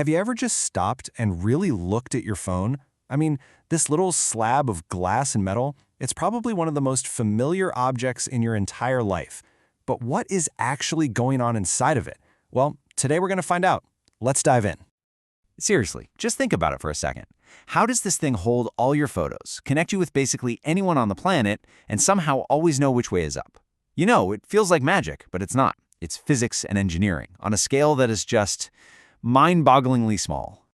have you ever just stopped and really looked at your phone? I mean, this little slab of glass and metal, it's probably one of the most familiar objects in your entire life. But what is actually going on inside of it? Well, today we're going to find out. Let's dive in. Seriously, just think about it for a second. How does this thing hold all your photos, connect you with basically anyone on the planet, and somehow always know which way is up? You know, it feels like magic, but it's not. It's physics and engineering on a scale that is just mind-bogglingly small.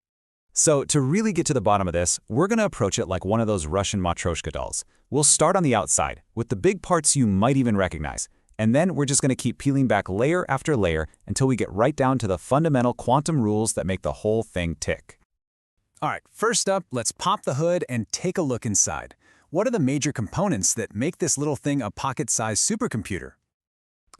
So to really get to the bottom of this, we're going to approach it like one of those Russian matryoshka dolls. We'll start on the outside, with the big parts you might even recognize. And then we're just going to keep peeling back layer after layer until we get right down to the fundamental quantum rules that make the whole thing tick. All right, first up, let's pop the hood and take a look inside. What are the major components that make this little thing a pocket-sized supercomputer?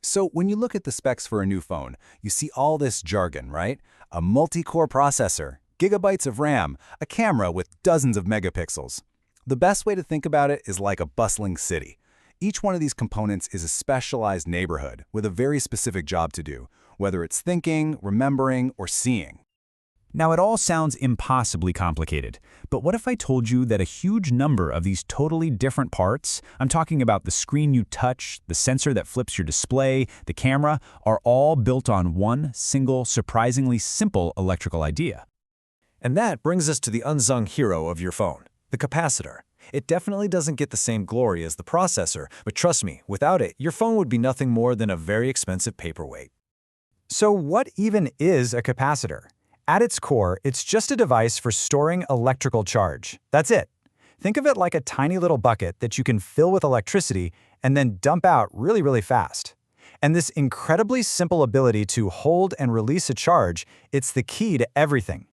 So when you look at the specs for a new phone, you see all this jargon, right? A multi-core processor, gigabytes of RAM, a camera with dozens of megapixels. The best way to think about it is like a bustling city. Each one of these components is a specialized neighborhood with a very specific job to do, whether it's thinking, remembering, or seeing. Now, it all sounds impossibly complicated, but what if I told you that a huge number of these totally different parts, I'm talking about the screen you touch, the sensor that flips your display, the camera, are all built on one single, surprisingly simple electrical idea? And that brings us to the unsung hero of your phone, the capacitor. It definitely doesn't get the same glory as the processor, but trust me, without it, your phone would be nothing more than a very expensive paperweight. So what even is a capacitor? At its core, it's just a device for storing electrical charge. That's it. Think of it like a tiny little bucket that you can fill with electricity and then dump out really, really fast. And this incredibly simple ability to hold and release a charge, it's the key to everything.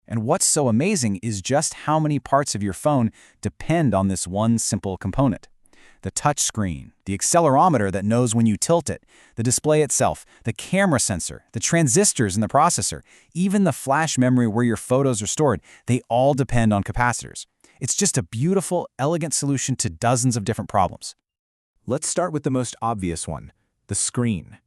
And what's so amazing is just how many parts of your phone depend on this one simple component. The touch screen, the accelerometer that knows when you tilt it, the display itself, the camera sensor, the transistors in the processor, even the flash memory where your photos are stored, they all depend on capacitors. It's just a beautiful, elegant solution to dozens of different problems. Let's start with the most obvious one, the screen.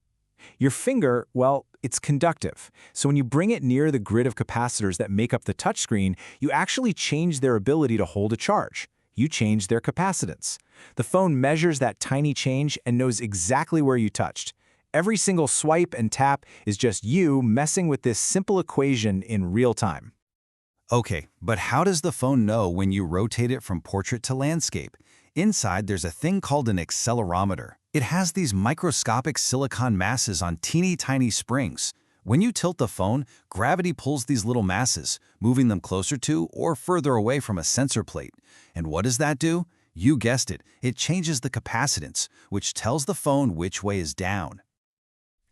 Your finger, well, it's conductive. So when you bring it near the grid of capacitors that make up the touchscreen, you actually change their ability to hold a charge. You change their capacitance. The phone measures that tiny change and knows exactly where you touched. Every single swipe and tap is just you messing with this simple equation in real time. Okay, but how does the phone know when you rotate it from portrait to landscape? Inside, there's a thing called an accelerometer. It has these microscopic silicon masses on teeny tiny springs. When you tilt the phone, gravity pulls these little masses, moving them closer to or further away from a sensor plate. And what does that do? You guessed it, it changes the capacitance, which tells the phone which way is down.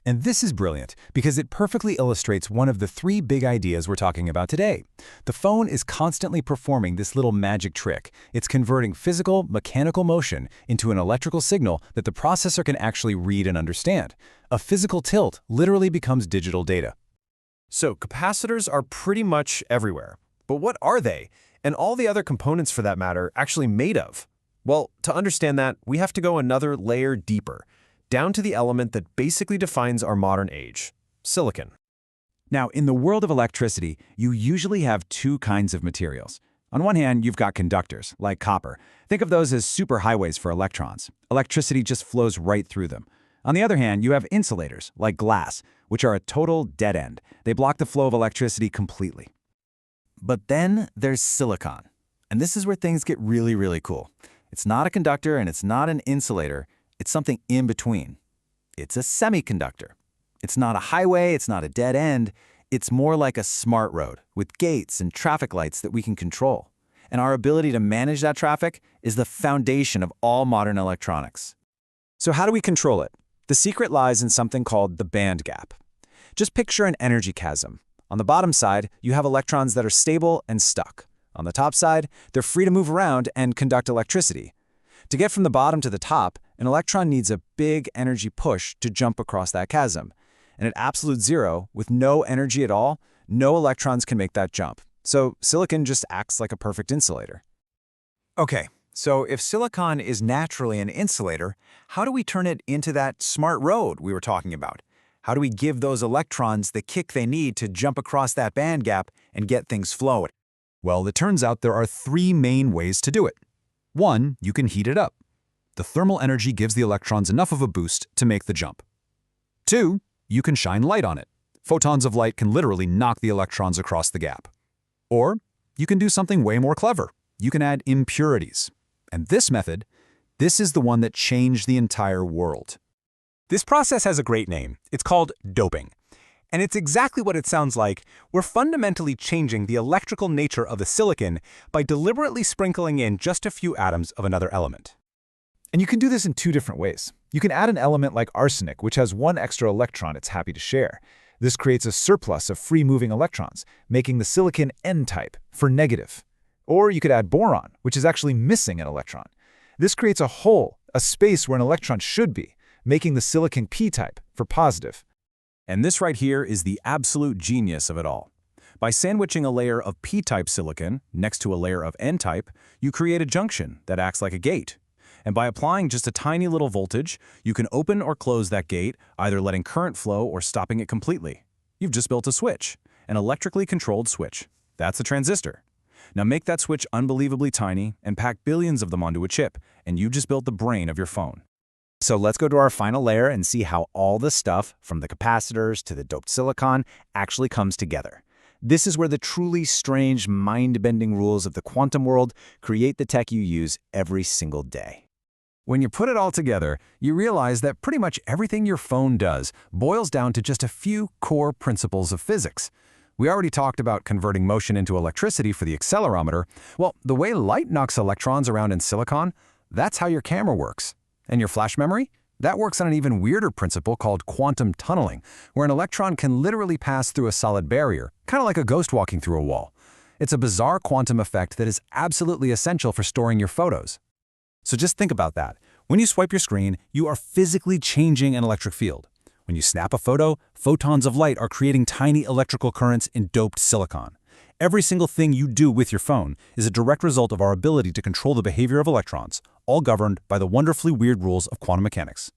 And this is brilliant because it perfectly illustrates one of the three big ideas we're talking about today. The phone is constantly performing this little magic trick. It's converting physical, mechanical motion into an electrical signal that the processor can actually read and understand. A physical tilt literally becomes digital data. So capacitors are pretty much everywhere. But what are they, and all the other components for that matter, actually made of? Well, to understand that, we have to go another layer deeper, down to the element that basically defines our modern age, silicon. Now, in the world of electricity, you usually have two kinds of materials. On one hand, you've got conductors, like copper. Think of those as superhighways for electrons. Electricity just flows right through them. On the other hand, you have insulators, like glass, which are a total dead end. They block the flow of electricity completely. But then there's silicon. And this is where things get really, really cool. It's not a conductor and it's not an insulator. It's something in between. It's a semiconductor. It's not a highway, it's not a dead end. It's more like a smart road with gates and traffic lights that we can control. And our ability to manage that traffic is the foundation of all modern electronics. So how do we control it? The secret lies in something called the band gap. Just picture an energy chasm. On the bottom side, you have electrons that are stable and stuck. On the top side, they're free to move around and conduct electricity. To get from the bottom to the top, an electron needs a big energy push to jump across that chasm. And at absolute zero, with no energy at all, no electrons can make that jump. So silicon just acts like a perfect insulator. Okay, so if silicon is naturally an insulator, how do we turn it into that smart road we were talking about? How do we give those electrons the kick they need to jump across that band gap and get things flowing? Well, it turns out there are 3 main ways to do it. 1, you can heat it up. The thermal energy gives the electrons enough of a boost to make the jump. 2, you can shine light on it. Photons of light can literally knock the electrons across the gap. Or you can do something way more clever. You can add impurities. And this method, this is the one that changed the entire world. This process has a great name. It's called doping. And it's exactly what it sounds like. We're fundamentally changing the electrical nature of the silicon by deliberately sprinkling in just a few atoms of another element. And you can do this in 2 different ways. You can add an element like arsenic, which has 1 extra electron it's happy to share. This creates a surplus of free-moving electrons, making the silicon N-type for negative. Or you could add boron, which is actually missing an electron. This creates a hole, a space where an electron should be, making the silicon P-type for positive. And this right here is the absolute genius of it all. By sandwiching a layer of P-type silicon next to a layer of N-type, you create a junction that acts like a gate. And by applying just a tiny little voltage, you can open or close that gate, either letting current flow or stopping it completely. You've just built a switch, an electrically controlled switch. That's a transistor. Now make that switch unbelievably tiny and pack billions of them onto a chip, and you just built the brain of your phone. So let's go to our final layer and see how all the stuff, from the capacitors to the doped silicon, actually comes together. This is where the truly strange, mind-bending rules of the quantum world create the tech you use every single day. When you put it all together, you realize that pretty much everything your phone does boils down to just a few core principles of physics. We already talked about converting motion into electricity for the accelerometer. Well, the way light knocks electrons around in silicon, that's how your camera works. And your flash memory? That works on an even weirder principle called quantum tunneling, where an electron can literally pass through a solid barrier, kind of like a ghost walking through a wall. It's a bizarre quantum effect that is absolutely essential for storing your photos. So just think about that. When you swipe your screen, you are physically changing an electric field. When you snap a photo, photons of light are creating tiny electrical currents in doped silicon. Every single thing you do with your phone is a direct result of our ability to control the behavior of electrons, all governed by the wonderfully weird rules of quantum mechanics.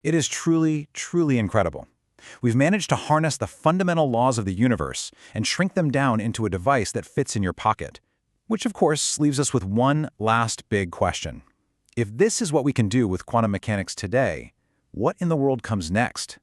It is truly, truly incredible. We've managed to harness the fundamental laws of the universe and shrink them down into a device that fits in your pocket. Which, of course, leaves us with one last big question. If this is what we can do with quantum mechanics today, what in the world comes next?